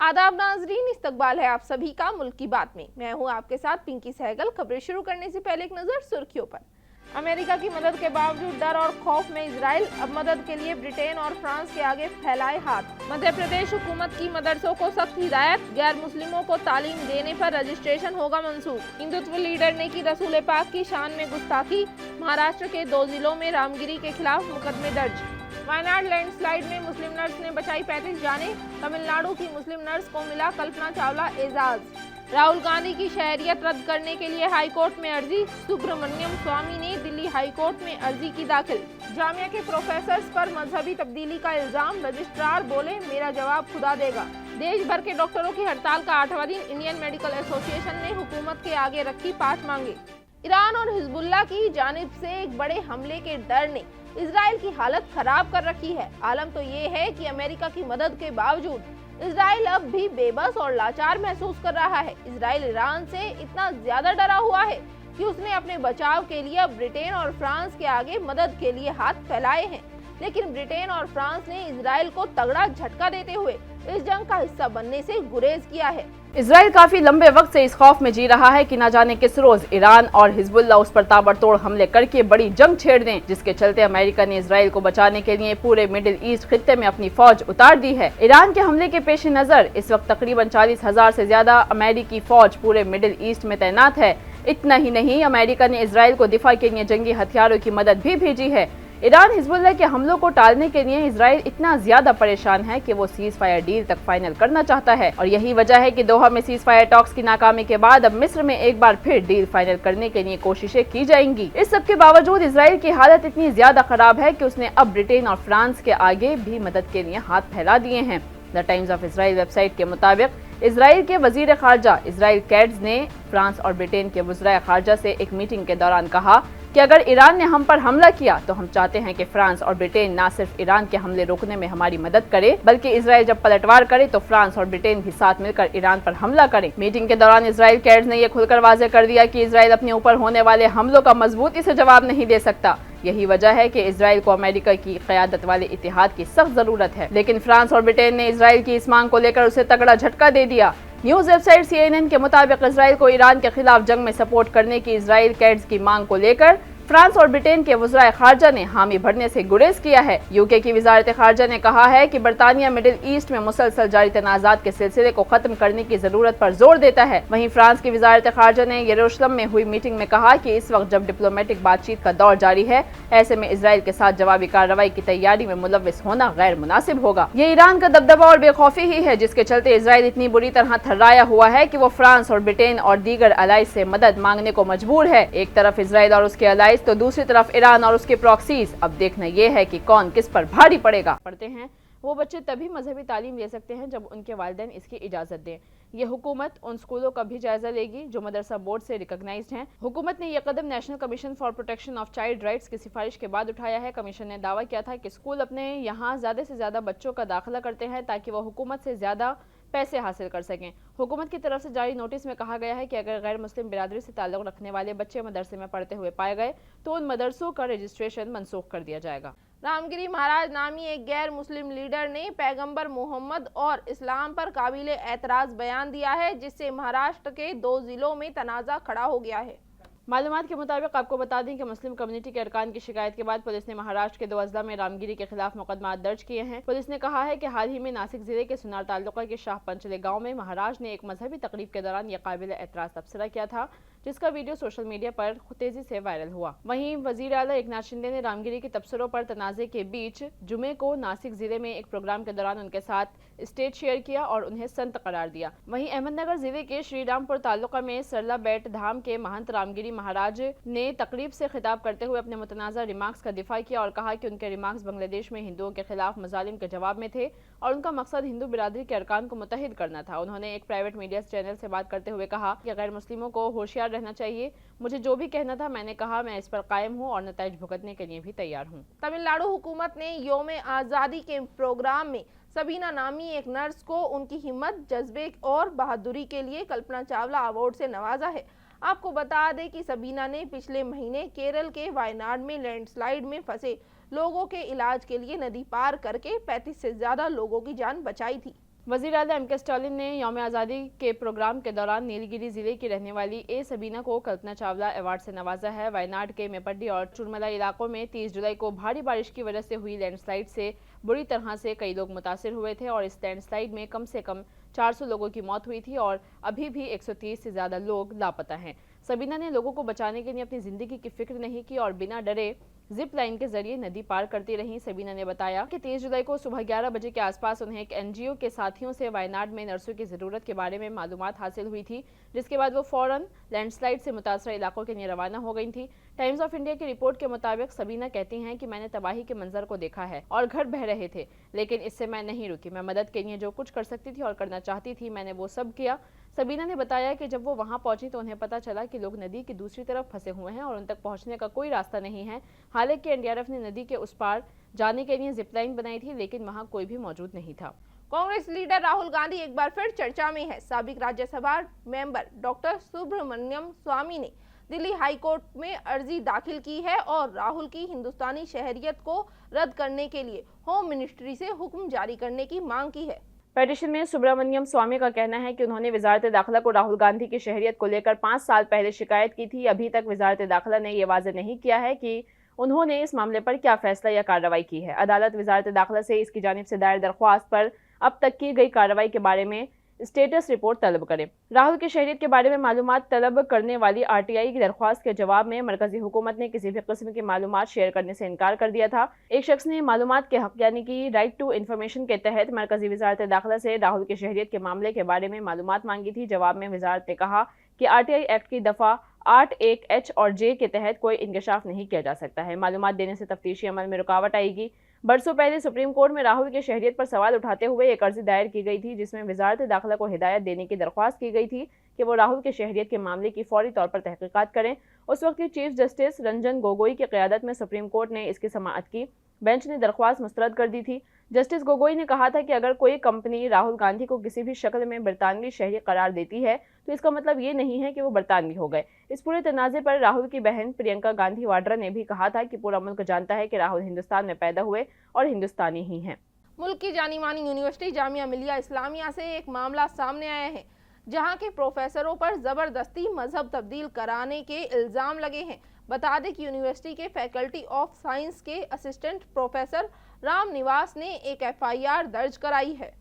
आदाब नाजरीन, इस्तकबाल है आप सभी का मुल्क की बात में। मैं हूं आपके साथ पिंकी सहगल। खबरें शुरू करने से पहले एक नजर सुर्खियों पर। अमेरिका की मदद के बावजूद डर और खौफ में इजराइल अब मदद के लिए ब्रिटेन और फ्रांस के आगे फैलाए हाथ। मध्य प्रदेश हुकूमत की मदरसों को सख्त हिदायत, गैर मुस्लिमों को तालीम देने पर रजिस्ट्रेशन होगा मंसूख। हिंदुत्व लीडर ने की रसूल पाक की शान में गुस्ताखी। महाराष्ट्र के 2 जिलों में रामगिरी के खिलाफ मुकदमे दर्ज। वायनाड लैंडस्लाइड में मुस्लिम नर्स ने बचाई 35 जानें। तमिलनाडु की मुस्लिम नर्स को मिला कल्पना चावला एजाज। राहुल गांधी की शहरियत रद्द करने के लिए हाईकोर्ट में अर्जी। सुब्रमण्यम स्वामी ने दिल्ली हाईकोर्ट में अर्जी की दाखिल। जामिया के प्रोफेसर्स पर मजहबी तब्दीली का इल्जाम, रजिस्ट्रार बोले मेरा जवाब खुदा देगा। देश भर के डॉक्टरों की हड़ताल का 8वां दिन। इंडियन मेडिकल एसोसिएशन ने हुकूमत के आगे रखी 5 मांगे। ईरान और हिजबुल्लाह की जानिब से एक बड़े हमले के डर ने इजराइल की हालत खराब कर रखी है। आलम तो ये है कि अमेरिका की मदद के बावजूद इजराइल अब भी बेबस और लाचार महसूस कर रहा है। इजराइल ईरान से इतना ज्यादा डरा हुआ है कि उसने अपने बचाव के लिए अब ब्रिटेन और फ्रांस के आगे मदद के लिए हाथ फैलाए हैं। लेकिन ब्रिटेन और फ्रांस ने इजराइल को तगड़ा झटका देते हुए इस जंग का हिस्सा बनने से गुरेज किया है। इजराइल काफी लंबे वक्त से इस खौफ में जी रहा है कि न जाने किस रोज ईरान और हिजबुल्लाह उस पर ताबड़तोड़ हमले करके बड़ी जंग छेड़ दें, जिसके चलते अमेरिका ने इजराइल को बचाने के लिए पूरे मिडिल ईस्ट खित्ते में अपनी फौज उतार दी है। ईरान के हमले के पेश नजर इस वक्त तकरीबन 40,000 से ज्यादा अमेरिकी फौज पूरे मिडिल ईस्ट में तैनात है। इतना ही नहीं, अमेरिका ने इजराइल को दिफा के लिए जंगी हथियारों की मदद भी भेजी है। ईरान हिजबुल्लाह के हमलों को टालने के लिए इजराइल इतना ज्यादा परेशान है कि वो सीज फायर डील तक फाइनल करना चाहता है, और यही वजह है कि दोहा में सीज फायर टॉक्स की नाकामी के बाद अब मिस्र में एक बार फिर डील फाइनल करने के लिए कोशिशें की जाएंगी। इस सब के बावजूद इजराइल की हालत इतनी ज्यादा खराब है कि उसने अब ब्रिटेन और फ्रांस के आगे भी मदद के लिए हाथ फैला दिए हैं। The times of Israel website के मुताबिक इजराइल के वजीर खारजा इजराइल कैट्ज ने फ्रांस और ब्रिटेन के वज़राए खारजा से एक मीटिंग के दौरान कहा कि अगर ईरान ने हम पर हमला किया तो हम चाहते हैं कि फ्रांस और ब्रिटेन न सिर्फ ईरान के हमले रोकने में हमारी मदद करे, बल्कि इजराइल जब पलटवार करे तो फ्रांस और ब्रिटेन भी साथ मिलकर ईरान पर हमला करें। मीटिंग के दौरान इजराइल कैट्स ने यह खुलकर वाज़ेह कर दिया कि इजराइल अपने ऊपर होने वाले हमलों का मजबूती से जवाब नहीं दे सकता। यही वजह है कि इजराइल को अमेरिका की क़यादत वाले इत्तेहाद की सख्त जरूरत है। लेकिन फ्रांस और ब्रिटेन ने इजराइल की इस मांग को लेकर उसे तगड़ा झटका दे दिया। न्यूज वेबसाइट CNN के मुताबिक इजराइल को ईरान के खिलाफ जंग में सपोर्ट करने की इजराइल कैट्स की मांग को लेकर फ्रांस और ब्रिटेन के वज़राए खारजा ने हामी भरने से गुरेज किया है। यूके की वजारत खारजा ने कहा है कि बरतानिया मिडिल ईस्ट में मुसलसल जारी तनाज़ात के सिलसिले को खत्म करने की जरूरत पर जोर देता है। वहीं फ्रांस की वजारत खारजा ने यरूशलेम में हुई मीटिंग में कहा कि इस वक्त जब डिप्लोमेटिक बातचीत का दौर जारी है, ऐसे में इजराइल के साथ जवाबी कार्रवाई की तैयारी में मुलव्विस होना गैर मुनासिब होगा। ये ईरान का दबदबा और बेखौफी ही है जिसके चलते इजराइल इतनी बुरी तरह थर्राया हुआ है कि वो फ्रांस और ब्रिटेन और दीगर अलाइज से मदद मांगने को मजबूर है। एक तरफ इजराइल और उसके अलाइज तो दूसरी तरफ ईरान और उसके प्रॉक्सीज। अब देखना यह है कि कौन किस पर भारी पड़ेगा। पढ़ते हैं वो बच्चे तभी मजहबी तालीम ले सकते हैं जब उनके वालिदैन इसकी इजाज़त दें। ये हुकूमत उन स्कूलों का भी जायजा लेगी जो मदरसा बोर्ड से रिकॉग्नाइज्ड हैं। हुकूमत ने यह कदम National Commission for Protection of Child Rights की सिफारिश के बाद उठाया है। कमीशन ने दावा किया था कि स्कूल अपने यहाँ ज़्यादा से ज़्यादा बच्चों का दाखिला करते हैं ताकि वह हुकूमत से ज़्यादा पैसे हासिल कर सकें। हुकूमत की तरफ से जारी नोटिस में कहा गया है कि अगर गैर मुस्लिम बिरादरी से ताल्लुक़ रखने वाले बच्चे मदरसे में पढ़ते हुए पाए गए तो उन मदरसों का रजिस्ट्रेशन मनसूख कर दिया जाएगा। रामगिरी महाराज नामी एक गैर मुस्लिम लीडर ने पैगंबर मोहम्मद और इस्लाम पर काबिल एतराज़ बयान दिया है, जिससे महाराष्ट्र के 2 जिलों में तनाज़ा खड़ा हो गया है। मालूमात के मुताबिक आपको बता दें कि मुस्लिम कम्युनिटी के अरकान की शिकायत के बाद पुलिस ने महाराष्ट्र के 2 अजला में रामगिरी के खिलाफ मुकदमा दर्ज किए हैं। पुलिस ने कहा है कि हाल ही में नासिक जिले के सुनार तालुका के शाह पंचले गांव में महाराज ने एक मजहबी तकरीब के दौरान यह काबिल एतराज़ तबसरा किया था, जिसका वीडियो सोशल मीडिया पर तेजी से वायरल हुआ। वहीं वजीर आला एकनाथ शिंदे ने रामगिरी के तबसरों पर तनाज़े के बीच जुमे को नासिक जिले में एक प्रोग्राम के दौरान उनके साथ स्टेज शेयर किया और उन्हें संत करार दिया। वहीं अहमदनगर जिले के श्रीरामपुर तालुका में सरला बैट धाम के महंत रामगिरी महाराज ने तकरीब से खिताब करते हुए अपने मुतनाज़ा रिमार्क्स का दिफा किया और कहा कि उनके रिमार्क्स बांग्लादेश में हिंदुओं के खिलाफ मजालिम के जवाब में थे और उनका मकसद हिंदू बिरादरी के अरकान को मुत्तहिद करना था। उन्होंने एक प्राइवेट मीडिया चैनल से बात करते हुए कहा कि गैर मुस्लिमों को होशियार रहना चाहिए। मुझे जो भी कहना था मैंने कहा, मैं इस पर कायम हूँ और नताइज भुगतने के लिए भी तैयार हूँ। तमिलनाडु हुकूमत ने योम आज़ादी के प्रोग्राम में सबीना नामी एक नर्स को उनकी हिम्मत, जज्बे और बहादुरी के लिए कल्पना चावला अवार्ड से नवाजा है। आपको बता दें कि सबीना ने पिछले महीने केरल के वायनाड में लैंडस्लाइड में फंसे लोगों के इलाज के लिए नदी पार करके 35 से ज्यादा लोगों की जान बचाई थी। वज़ीर आला एम के स्टालिन ने यौम आज़ादी के प्रोग्राम के दौरान नीलगिरी जिले की रहने वाली ए सबीना को कल्पना चावला अवार्ड से नवाजा है। वायनाड के मेपड्डी और चुरमला इलाकों में 30 जुलाई को भारी बारिश की वजह से हुई लैंडस्लाइड से बुरी तरह से कई लोग मुतासिर हुए थे और इस लैंडस्लाइड में कम से कम 400 लोगों की मौत हुई थी और अभी भी 130 से ज़्यादा लोग लापता हैं। सबीना ने लोगों को बचाने के लिए अपनी ज़िंदगी की फिक्र नहीं की और बिना डरे जिप लाइन के जरिए नदी पार करती रहीं। सबीना ने बताया कि 30 जुलाई को सुबह 11 बजे के आसपास उन्हें एक एनजीओ के साथियों से वायनाड में नर्सों की ज़रूरत के बारे में मालूमात हासिल हुई थी, जिसके बाद वो फौरन लैंडस्लाइड से मुतासर इलाकों के लिए रवाना हो गई थी। टाइम्स ऑफ इंडिया की रिपोर्ट के मुताबिक सबीना कहती हैं कि मैंने तबाही के मंजर को देखा है और घर बह रहे थे, लेकिन इससे मैं नहीं रुकी। मैं मदद के लिए जो कुछ कर सकती थी और करना चाहती थी मैंने वो सब किया। सबीना ने बताया कि जब वो वहां पहुंची तो उन्हें पता चला कि लोग नदी की दूसरी तरफ फंसे हुए हैं और उन तक पहुंचने का कोई रास्ता नहीं है। हालांकि एनडीआरएफ ने नदी के उस पार जाने के लिए जिपलाइन बनाई थी, लेकिन वहां कोई भी मौजूद नहीं था। कांग्रेस लीडर राहुल गांधी एक बार फिर चर्चा में है। साबिक राज्यसभा मेंबर डॉक्टर सुब्रमण्यम स्वामी ने दिल्ली हाई कोर्ट में अर्जी दाखिल की है और राहुल की हिंदुस्तानी शहरियत को रद्द करने के लिए होम मिनिस्ट्री से हुक्म जारी करने की मांग की है। पेटिशन में सुब्रमण्यम स्वामी का कहना है कि उन्होंने वजारत दाखिला को राहुल गांधी की शहरियत को लेकर 5 साल पहले शिकायत की थी। अभी तक वजारत दाखिला ने यह वाज़ेह नहीं किया है कि उन्होंने इस मामले पर क्या फैसला या कार्रवाई की है। अदालत वजारत दाखिला से इसकी जानिब से दायर दरख्वास्त पर अब तक की गई कार्रवाई के बारे में स्टेटस रिपोर्ट तलब करें। राहुल की शहरियत के बारे में मालूमात तलब करने वाली आरटीआई की दरख्वास्त के जवाब में मरकजी हुकूमत ने किसी भी किस्म की मालूमात शेयर करने से इनकार कर दिया था। एक शख्स ने मालूमात के हक यानी कि राइट टू इन्फॉर्मेशन के तहत मरकजी वजारत दाखिला से राहुल की शहरियत के मामले के बारे में मालूमात मांगी थी। जवाब में वजारत ने कहा कि आरटीआई एक्ट की दफा 8(1)H और J के तहत कोई इंकशाफ नहीं किया जा सकता है। मालूमात देने से तफ्तीशी अमल में रुकावट आएगी। बरसों पहले सुप्रीम कोर्ट में राहुल की शहरियत पर सवाल उठाते हुए एक अर्जी दायर की गई थी, जिसमें वजारत दाखिला को हिदायत देने की दरख्वास्त की गई थी कि वो राहुल की शहरियत के मामले की फौरी तौर पर तहकीकात करें। उस वक्त की चीफ जस्टिस रंजन गोगोई की क़यादत में सुप्रीम कोर्ट ने इसकी समाअत की। बेंच ने दरख्वास्त मुस्तरद कर दी थी। जस्टिस गोगोई ने कहा था कि अगर कोई कंपनी राहुल गांधी को किसी भी शक्ल में बरतानवी शहरी करार देती है तो इसका मतलब ये नहीं है कि वो बरतानवी हो गए। इस पूरे तनाज़े पर राहुल की बहन प्रियंका गांधी वाड्रा ने भी कहा था कि पूरा मुल्क जानता है कि राहुल हिंदुस्तान में पैदा हुए और हिंदुस्तानी ही हैं। मुल्क की जानी मानी यूनिवर्सिटी जामिया मिलिया इस्लामिया से एक मामला सामने आया है, जहां के प्रोफेसरों पर जबरदस्ती मजहब तब्दील कराने के इल्जाम लगे हैं। बता दें कि यूनिवर्सिटी के फैकल्टी ऑफ साइंस के असिस्टेंट प्रोफेसर राम निवास ने एक एफआईआर दर्ज कराई है।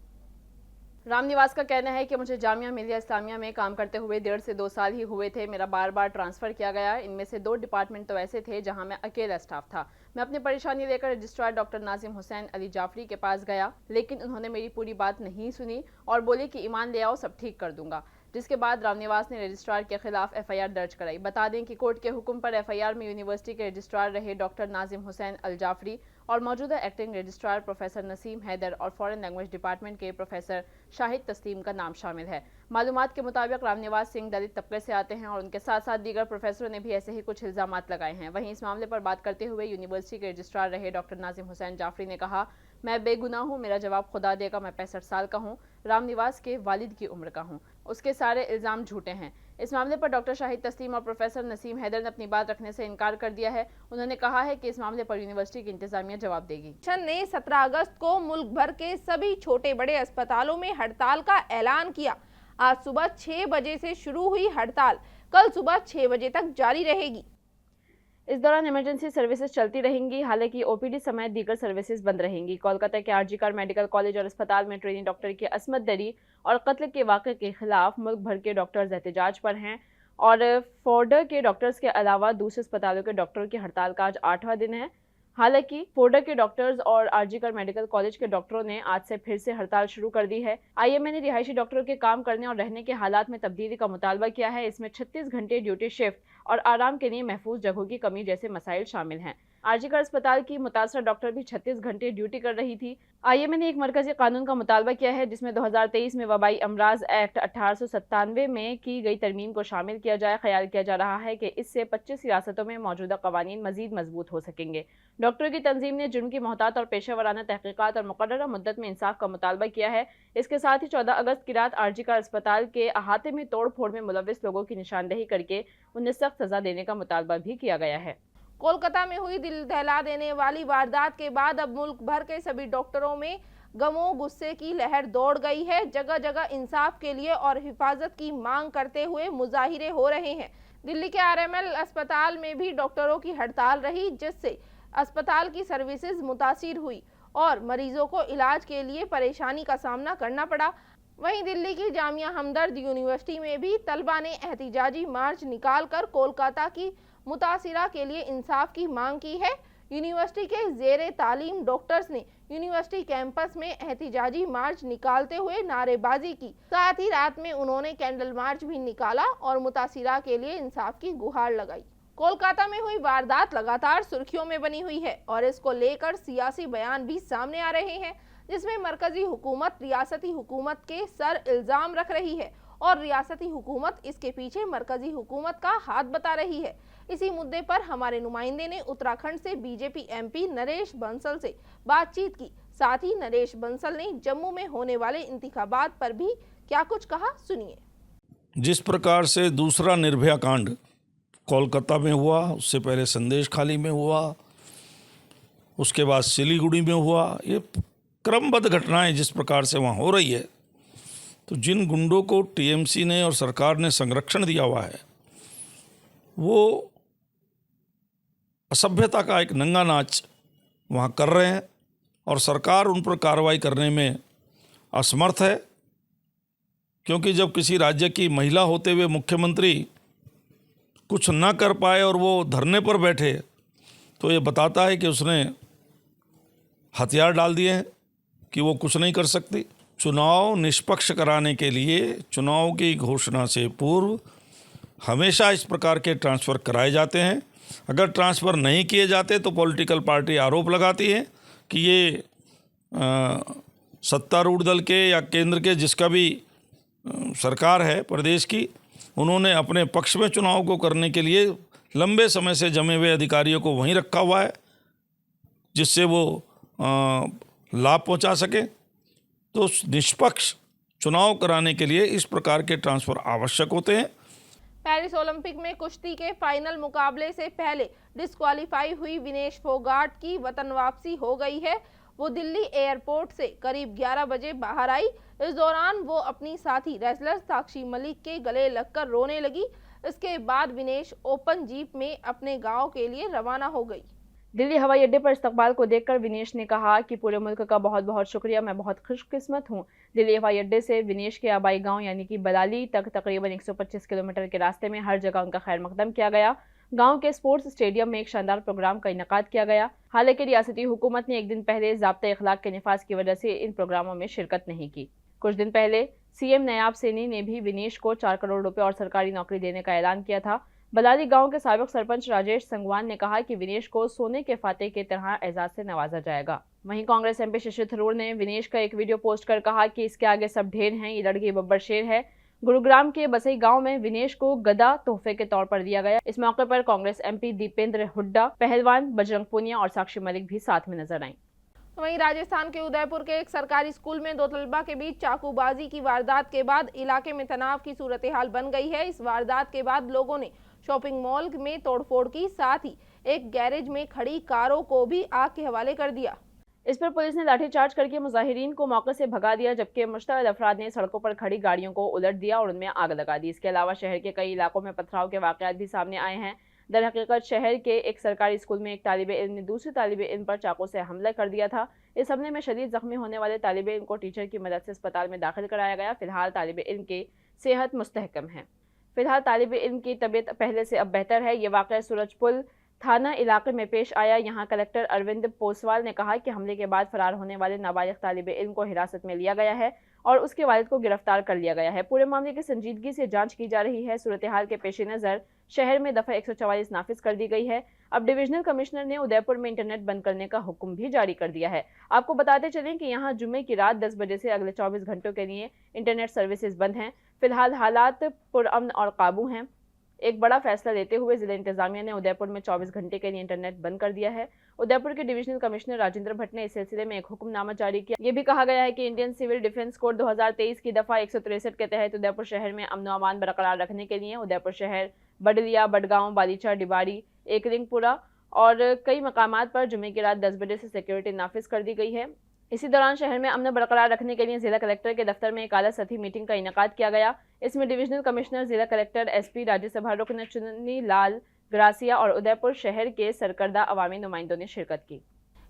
राम निवास का कहना है कि मुझे जामिया मिलिया इस्लामिया में काम करते हुए 1.5 से 2 साल ही हुए थे। मेरा बार बार ट्रांसफ़र किया गया। इनमें से 2 डिपार्टमेंट तो ऐसे थे जहां मैं अकेला स्टाफ था। मैं अपनी परेशानी लेकर रजिस्ट्रार डॉक्टर नाजिम हुसैन अली जाफरी के पास गया, लेकिन उन्होंने मेरी पूरी बात नहीं सुनी और बोले कि ईमान ले आओ, सब ठीक कर दूंगा। जिसके बाद रामनिवास ने रजिस्ट्रार के खिलाफ एफआईआर दर्ज कराई। बता दें कि कोर्ट के हुक्म पर एफआईआर में यूनिवर्सिटी के रजिस्ट्रार रहे डॉक्टर नाजिम हुसैन अल जाफरी और मौजूदा acting registrar professor Naseem Haider और फॉरेन लैंग्वेज डिपार्टमेंट के प्रोफेसर शाहिद तस्लीम का नाम शामिल है। मालूमात के मुताबिक रामनिवास सिंह दलित तबके से आते हैं और उनके साथ साथ दीगर प्रोफेसरों ने भी ऐसे ही कुछ इल्जामात लगाए हैं। वहीं इस मामले पर बात करते हुए यूनिवर्सिटी के रजिस्ट्रार रहे डॉक्टर नाजिम हुसैन जाफरी ने कहा, मैं बेगुनाह हूँ, मेरा जवाब खुदा देगा। मैं 65 साल का हूँ, रामनिवास के वालिद की उम्र का हूँ। उसके सारे इल्ज़ाम झूठे हैं। इस मामले पर डॉक्टर शाहिद तस्लीम और प्रोफेसर नसीम हैदर ने अपनी बात रखने से इनकार कर दिया है। उन्होंने कहा है कि इस मामले पर यूनिवर्सिटी की इंतजामिया जवाब देगी। ने 17 अगस्त को मुल्क भर के सभी छोटे बड़े अस्पतालों में हड़ताल का ऐलान किया। आज सुबह 6 बजे से शुरू हुई हड़ताल कल सुबह 6 बजे तक जारी रहेगी। इस दौरान इमरजेंसी सर्विसेज चलती रहेंगी, हालांकि ओपीडी समेत दीगर सर्विसेज बंद रहेंगी। कोलकाता के आरजी कर मेडिकल कॉलेज और अस्पताल में ट्रेनी डॉक्टर की असमत दरी और कत्ल के वाक़े के खिलाफ मुल्क भर के डॉक्टर्स एहतजाज पर हैं और फोर्डर के डॉक्टर्स के अलावा दूसरे अस्पतालों के डॉक्टरों की हड़ताल का आज 8वां दिन है। हालांकि फोर्डर के डॉक्टर्स और आरजी कर मेडिकल कॉलेज के डॉक्टरों ने आज से फिर से हड़ताल शुरू कर दी है। आईएमए ने रिहायशी डॉक्टरों के काम करने और रहने के हालात में तब्दीली का मुतालबा किया है। इसमें 36 घंटे ड्यूटी शिफ्ट और आराम के लिए महफूज जगहों की कमी जैसे मसाइल शामिल हैं। आरजी कर अस्पताल की मुतासर डॉक्टर भी 36 घंटे ड्यूटी कर रही थी। आईएमए ने एक मरकजी कानून का मुतालबा किया है, जिसमें 2023 में वबाई अमराज एक्ट 1897 में की गई तरमीम को शामिल किया जाए। ख्याल किया जा रहा है कि इससे 25 रियासतों में मौजूदा कवानीन मजीद मजबूत हो सकेंगे। डॉक्टरों की तंजीम ने जुर्म की मोहतात और पेशेवराना तहकीकात और मुकर्ररा मुद्दत में इंसाफ का मुतालबा किया है। इसके साथ ही 14 अगस्त की रात आरजी कर अस्पताल के अहाते में तोड़ फोड़ में मुलविस लोगों की निशानदेही करके उन्हें सख्त सजा देने का मुतालबा भी किया गया है। कोलकाता में हुई दिल दहला देने वाली वारदात के बाद अब मुल्क भर के सभी डॉक्टरों में गमों गुस्से की लहर दौड़ गई है। जगह जगह इंसाफ के लिए और हिफाजत की मांग करते हुए मुजाहिरे हो रहे हैं। दिल्ली के आरएमएल अस्पताल में भी डॉक्टरों की हड़ताल रही, जिससे अस्पताल की सर्विसेज मुतासिर हुई और मरीजों को इलाज के लिए परेशानी का सामना करना पड़ा। वहीं दिल्ली की जामिया हमदर्द यूनिवर्सिटी में भी तलबा ने एहतिजाजी मार्च निकालकर कोलकाता की मुतासिरा के लिए इंसाफ की मांग की है। यूनिवर्सिटी के ज़ेरे तालीम डॉक्टर्स ने यूनिवर्सिटी कैंपस में एहतिजाजी मार्च निकालते हुए नारेबाजी की। साथ ही रात में उन्होंने कैंडल मार्च भी निकाला और मुतासिरा के लिए इंसाफ की गुहार लगाई। कोलकाता में हुई वारदात लगातार सुर्खियों में बनी हुई है और इसको लेकर सियासी बयान भी सामने आ रहे हैं, जिसमें मरकजी हुकूमत रियासती हुकूमत के सर इल्जाम रख रही है और रियासती हुकूमत इसके पीछे मरकजी हुकूमत का हाथ बता रही है। इसी मुद्दे पर हमारे नुमाइंदे ने उत्तराखंड से बीजेपी एमपी नरेश बंसल से बातचीत की। साथ ही नरेश बंसल ने जम्मू में होने वाले इंतखाबात पर भी क्या कुछ कहा, सुनिए। जिस प्रकार से दूसरा निर्भया कांड कोलकाता में हुआ, उससे पहले संदेश खाली में हुआ, उसके बाद सिलीगुड़ी में हुआ, ये क्रमबद्ध घटनाएं जिस प्रकार से वहाँ हो रही है, तो जिन गुंडों को टीएमसी ने और सरकार ने संरक्षण दिया हुआ है, वो असभ्यता का एक नंगा नाच वहाँ कर रहे हैं और सरकार उन पर कार्रवाई करने में असमर्थ है। क्योंकि जब किसी राज्य की महिला होते हुए मुख्यमंत्री कुछ न कर पाए और वो धरने पर बैठे, तो ये बताता है कि उसने हथियार डाल दिए हैं कि वो कुछ नहीं कर सकती। चुनाव निष्पक्ष कराने के लिए चुनाव की घोषणा से पूर्व हमेशा इस प्रकार के ट्रांसफ़र कराए जाते हैं। अगर ट्रांसफ़र नहीं किए जाते तो पॉलिटिकल पार्टी आरोप लगाती है कि ये सत्तारूढ़ दल के या केंद्र के जिसका भी सरकार है प्रदेश की, उन्होंने अपने पक्ष में चुनाव को करने के लिए लंबे समय से जमे हुए अधिकारियों को वहीं रखा हुआ है, जिससे वो लाभ पहुंचा सके। तो निष्पक्ष चुनाव कराने के लिए इस प्रकार के ट्रांसफ़र आवश्यक होते हैं। पेरिस ओलंपिक में कुश्ती के फाइनल मुकाबले से पहले डिस्क्वालीफाई हुई विनेश फोगाट की वतन वापसी हो गई है। वो दिल्ली एयरपोर्ट से करीब 11 बजे बाहर आई। इस दौरान वो अपनी साथी रेसलर साक्षी मलिक के गले लगकर रोने लगी। इसके बाद विनेश ओपन जीप में अपने गांव के लिए रवाना हो गई। दिल्ली हवाई अड्डे पर इस्तकबाल को देखकर विनेश ने कहा कि पूरे मुल्क का बहुत बहुत शुक्रिया, मैं बहुत खुशकिस्मत हूँ। दिल्ली हवाई अड्डे से विनेश के आबाई गांव यानी कि बलाली तक तकरीबन 125 किलोमीटर के रास्ते में हर जगह उनका खैर मकदम किया गया। गांव के स्पोर्ट्स स्टेडियम में एक शानदार प्रोग्राम का इनेकाद किया गया। हालांकि रियासती हुकूमत ने एक दिन पहले ज़ाब्ते इखलाक के निफाज की वजह से इन प्रोग्रामों में शिरकत नहीं की। कुछ दिन पहले सीएम नयाब सैनी ने भी विनेश को 4 करोड़ रुपए और सरकारी नौकरी देने का ऐलान किया था। बलाली गांव के साबिक सरपंच राजेश संगवान ने कहा कि विनेश को सोने के फाते की तरह एजाज से नवाजा जाएगा। वहीं कांग्रेस एमपी शशि थरूर ने विनेश का एक वीडियो पोस्ट कर कहा कि इसके आगे सब ढेर हैं, ये लड़की बब्बर शेर है। गुरुग्राम के बसई गांव में विनेश को गदा तोहफे के तौर पर दिया गया। इस मौके पर कांग्रेस एमपी दीपेंद्र हुड्डा, पहलवान बजरंग पूनिया और साक्षी मलिक भी साथ में नजर आईं। वहीं राजस्थान के उदयपुर के एक सरकारी स्कूल में 2 तलबा के बीच चाकूबाजी की वारदात के बाद इलाके में तनाव की सूरत हाल बन गई है। इस वारदात के बाद लोगों ने शॉपिंग मॉल में तोड़फोड़ की, साथ ही एक गैरेज में खड़ी कारों को भी आग के हवाले कर दिया। इस पर पुलिस ने लाठीचार्ज करके मुजाहिरीन को मौके से भगा दिया, जबकि मुश्तअल अफराद ने सड़कों पर खड़ी गाड़ियों को उलट दिया और उनमें आग लगा दी। इसके अलावा शहर के कई इलाकों में पथराव के वाकयात भी सामने आए हैं। दरहकीकत शहर के एक सरकारी स्कूल में एक तालिबे इल्म ने दूसरे तालिबे इल्म पर चाकू से हमला कर दिया था। इस हमले में शदीद जख्मी होने वाले तालिबे इल्म को टीचर की मदद से अस्पताल में दाखिल कराया गया। फिलहाल तालिबे इल्म की सेहत मुस्तहकम है। फिलहाल तालिबे इल्म की तबीयत पहले से अब बेहतर है। ये वाकया सूरजपुल थाना इलाके में पेश आया। यहाँ कलेक्टर अरविंद पोसवाल ने कहा कि हमले के बाद फरार होने वाले नाबालिग तालिबे इल्म को हिरासत में लिया गया है और उसके वालिद को गिरफ्तार कर लिया गया है। पूरे मामले की संजीदगी से जांच की जा रही है। सूरत हाल के पेश नज़र शहर में दफ़ा 144 नाफिज कर दी गई है। अब डिविजनल कमिश्नर ने उदयपुर में इंटरनेट बंद करने का हुक्म भी जारी कर दिया है। आपको बताते चलें कि यहाँ जुमे की रात 10 बजे से अगले 24 घंटों के लिए इंटरनेट सर्विसेज बंद हैं। फिलहाल हालात पुरअमन और काबू हैं। एक बड़ा फैसला लेते हुए जिला इंतजामिया ने उदयपुर में 24 घंटे के लिए इंटरनेट बंद कर दिया है। उदयपुर के डिविजनल कमिश्नर राजेंद्र भट्ट ने इस सिलसिले में एक हुक्मनामा जारी किया। ये भी कहा गया है कि इंडियन सिविल डिफेंस कोड 2023 की दफ़ा 163 के तहत उदयपुर शहर में अमन व अमान बरकरार रखने के लिए उदयपुर शहर, बडलिया, बडगांव, बालीचा, डिबाड़ी, एकलिंगपुरा और कई मकामात पर जुमे की रात 10 बजे से सिक्योरिटी नाफिज कर दी गई है। इसी दौरान शहर में अमन बरकरार रखने के लिए जिला कलेक्टर के दफ्तर में एक आला सतही मीटिंग का इनेकाद किया गया। इसमें डिविजनल कमिश्नर, जिला कलेक्टर, एसपी, राज्यसभा रुकन चुन्नी लाल ग्रासिया और उदयपुर शहर के सरकर्दा अवामी नुमाइंदों ने शिरकत की।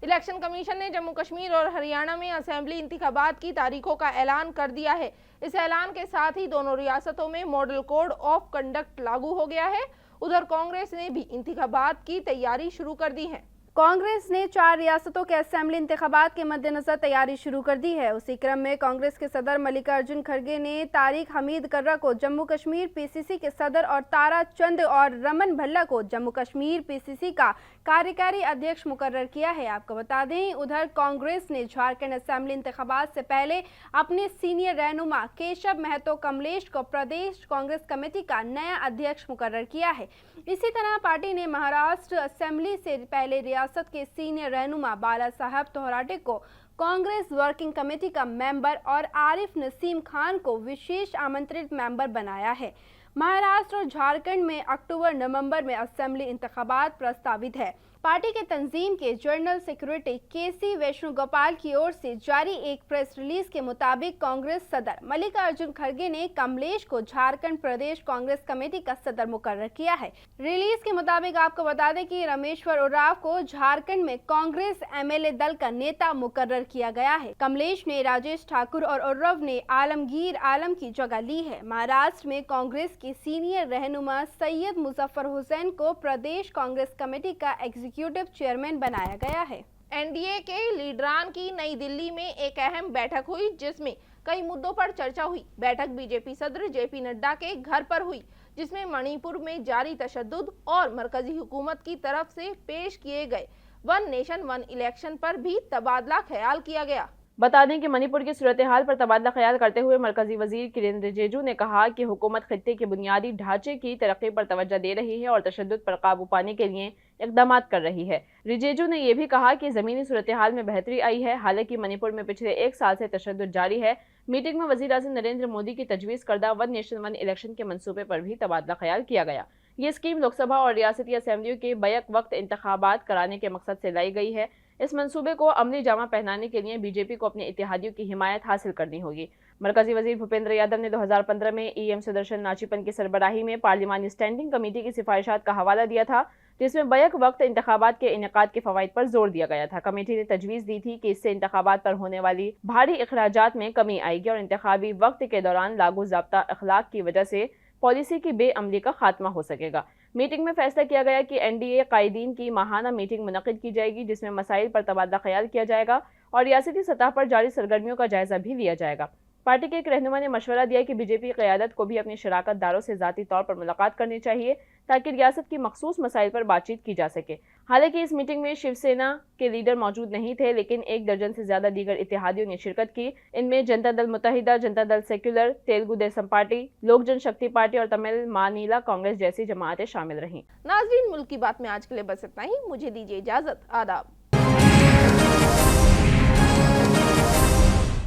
इलेक्शन कमीशन ने जम्मू कश्मीर और हरियाणा में असेंबली इंतखाबात की तारीखों का ऐलान कर दिया है। इस ऐलान के साथ ही दोनों रियासतों में मॉडल कोड ऑफ कंडक्ट लागू हो गया है। उधर कांग्रेस ने भी इंतखाबात की तैयारी शुरू कर दी है। कांग्रेस ने 4 रियासतों के असेंबली इंतखाबात के मद्देनजर तैयारी शुरू कर दी है। उसी क्रम में कांग्रेस के सदर मल्लिकार्जुन खड़गे ने तारिक हमीद कर्रा को जम्मू कश्मीर पीसीसी के सदर और तारा चंद और रमन भल्ला को जम्मू कश्मीर पीसीसी का कार्यकारी अध्यक्ष मुकर्रर किया है। आपको बता दें, उधर कांग्रेस ने झारखंड असेंबली इंतखाबात से पहले अपने सीनियर रहनुमा केशव महतो कमलेश को प्रदेश कांग्रेस कमेटी का नया अध्यक्ष मुकर्रर किया है। इसी तरह पार्टी ने महाराष्ट्र असेंबली से पहले रियासत के सीनियर रहनुमा बाला साहब तोहराटे को कांग्रेस वर्किंग कमेटी का मेंबर और आरिफ नसीम खान को विशेष आमंत्रित मेंबर बनाया है। महाराष्ट्र और झारखंड में अक्टूबर-नवंबर में असेंबली इंतखाबात प्रस्तावित है। पार्टी के तंजीम के जनरल सेक्रेटरी केसी वेणुगोपाल की ओर से जारी एक प्रेस रिलीज के मुताबिक कांग्रेस सदर मल्लिकार्जुन खड़गे ने कमलेश को झारखंड प्रदेश कांग्रेस कमेटी का सदर मुकर्रर किया है। रिलीज के मुताबिक आपको बता दें कि रमेश्वर उरांव को झारखंड में कांग्रेस एमएलए दल का नेता मुकर्रर किया गया है। कमलेश ने राजेश ठाकुर और उर्रव ने आलमगीर आलम की जगह ली है। महाराष्ट्र में कांग्रेस के सीनियर रहनुमा सैयद मुजफ्फर हुसैन को प्रदेश कांग्रेस कमेटी का एग्जीक्यूटिव चेयरमैन बनाया गया है। एनडीए के लीडरान की नई दिल्ली में एक अहम बैठक हुई, जिसमें कई मुद्दों पर चर्चा हुई। बैठक बीजेपी सदर जेपी नड्डा के घर पर हुई, जिसमें मणिपुर में जारी तशद्दुद और मरकजी हुकूमत की तरफ से पेश किए गए वन नेशन वन इलेक्शन पर भी तबादला ख्याल किया गया। बता दें कि मणिपुर की सूरत हाल पर तबादला ख्याल करते हुए मरकजी वजीर किरेन रिजिजू ने कहा कि हुकूमत खित्ते के बुनियादी ढांचे की तरक्की पर तवज्जो दे रही है और तशद्दुद पर काबू पाने के लिए इक़दाम कर रही है। रिजिजू ने यह भी कहा कि ज़मीनी सूरत हाल में बेहतरी आई है। हालांकि मणिपुर में पिछले 1 साल से तशद्दुद जारी है। मीटिंग में वज़ीर-ए-आज़म नरेंद्र मोदी की तजवीज़ करदा वन नेशन वन इलेक्शन के मंसूबे पर भी तबादला ख्याल किया गया। ये स्कीम लोकसभा और रियासती असेंबलियों के बैक वक्त इंतखाबात कराने के मकसद से लाई गई है। इस मंसूबे को अमली जामा पहनाने के लिए बीजेपी को अपने इत्तेहादियों की हिमायत हासिल करनी होगी। मरकजी वजीर भूपेंद्र यादव ने 2015 में ईएम सुदर्शन नाचीपन की सरबराही में पार्लिमानी स्टैंडिंग कमेटी की सिफारिशात का हवाला दिया था, जिसमें बैक वक्त इंतखाबात के इनेकाद के फवाइद पर जोर दिया गया था। कमेटी ने तजवीज़ दी थी कि इससे इंतखाबात पर होने वाली भारी अखराजात में कमी आएगी और इंतखाबी वक्त के दौरान लागू ज़ाब्ता अखलाक की वजह से पॉलिसी की बेअमली का खात्मा हो सकेगा। मीटिंग में फैसला किया गया कि एनडीए कायदीन की माहाना मीटिंग मुनक़िद की जाएगी, जिसमें मसाइल पर तबादला ख्याल किया जाएगा और रियासती सतह पर जारी सरगर्मियों का जायजा भी लिया जाएगा। पार्टी के एक रहनुमा ने मशवरा दिया कि बीजेपी क़यादत को भी अपने शराकत दारों से ज़ाती तौर पर मुलाकात करनी चाहिए ताकि रियासत की मखसूस मसाइल पर बातचीत की जा सके। हालांकि इस मीटिंग में शिवसेना के लीडर मौजूद नहीं थे, लेकिन 1 दर्जन से ज़्यादा दीगर इत्तेहादियों ने शिरकत की। इनमें जनता दल मुत्तहिदा, जनता दल सेक्युलर, तेलुगु देशम पार्टी, लोक जनशक्ति पार्टी और तमिल मानीला कांग्रेस जैसी जमातें शामिल रहीं। नाज़रीन, मुल्क की बात में आज के लिए बस इतना ही। मुझे दीजिए इजाज़त। आदाब।